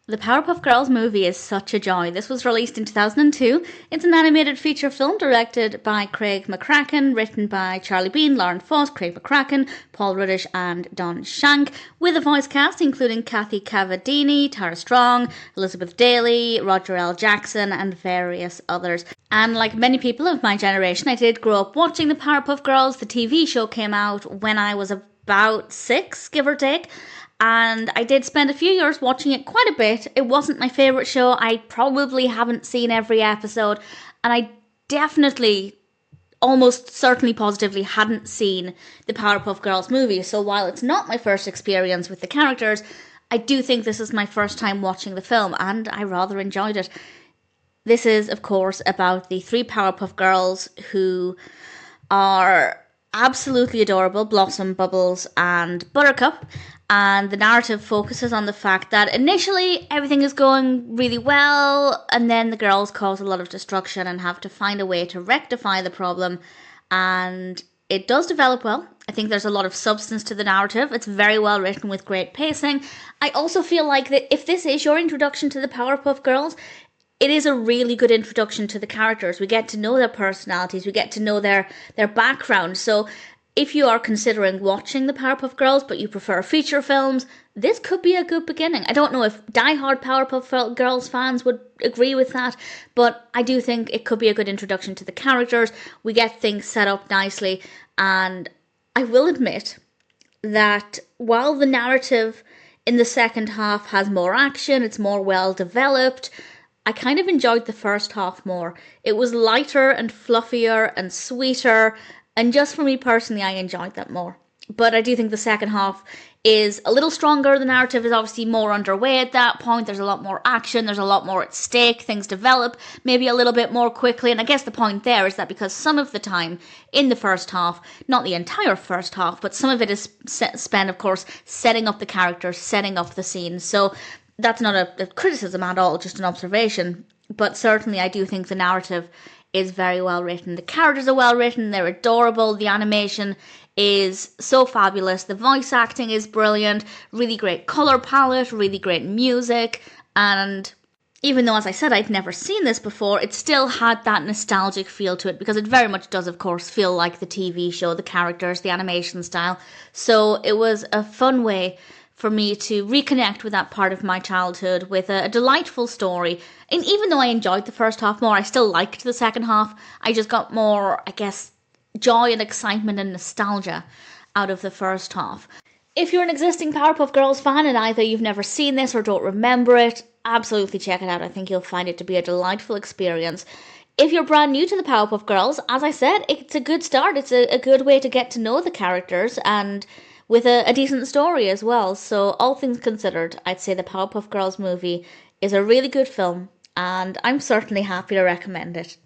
The Powerpuff Girls movie is such a joy. This was released in 2002. It's an animated feature film directed by Craig McCracken, written by Charlie Bean, Lauren Foss, Craig McCracken, Paul Ruddish and Don Shank, with a voice cast including Cathy Cavadini, Tara Strong, Elizabeth Daly, Roger L. Jackson and various others. And like many people of my generation, I did grow up watching the Powerpuff Girls. The TV show came out when I was about 6, give or take. And I did spend a few years watching it quite a bit. It wasn't my favourite show. I probably haven't seen every episode. And I definitely, almost certainly positively, hadn't seen the Powerpuff Girls movie. So while it's not my first experience with the characters, I do think this is my first time watching the film. And I rather enjoyed it. This is, of course, about the 3 Powerpuff Girls who are absolutely adorable. Blossom, Bubbles and Buttercup. And the narrative focuses on the fact that initially everything is going really well, and then the girls cause a lot of destruction and have to find a way to rectify the problem. And it does develop well. I think there's a lot of substance to the narrative. It's very well written with great pacing. I also feel like that if this is your introduction to the Powerpuff Girls, it is a really good introduction to the characters. We get to know their personalities. We get to know their background. So if you are considering watching the Powerpuff Girls, but you prefer feature films, this could be a good beginning. I don't know if die-hard Powerpuff Girls fans would agree with that, but I do think it could be a good introduction to the characters. We get things set up nicely, and I will admit that while the narrative in the second half has more action, it's more well-developed, I kind of enjoyed the first half more. It was lighter and fluffier and sweeter, and just for me personally, I enjoyed that more. But I do think the second half is a little stronger. The narrative is obviously more underway at that point. There's a lot more action. There's a lot more at stake. Things develop maybe a little bit more quickly. And I guess the point there is that because some of the time in the first half, not the entire first half, but some of it is spent, of course, setting up the characters, setting up the scenes. So that's not a criticism at all, just an observation. But certainly I do think the narrative is very well written. The characters are well written, they're adorable, the animation is so fabulous, the voice acting is brilliant, really great colour palette, really great music, and even though, as I said, I'd never seen this before, it still had that nostalgic feel to it, because it very much does, of course, feel like the TV show, the characters, the animation style. So it was a fun way for me to reconnect with that part of my childhood with a delightful story. And even though I enjoyed the first half more, I still liked the second half. I just got more, I guess, joy and excitement and nostalgia out of the first half. If you're an existing Powerpuff Girls fan and either you've never seen this or don't remember it, absolutely check it out. I think you'll find it to be a delightful experience. If you're brand new to the Powerpuff Girls, as I said, it's a good start. It's a good way to get to know the characters, and with a decent story as well. So all things considered, I'd say the Powerpuff Girls movie is a really good film, and I'm certainly happy to recommend it.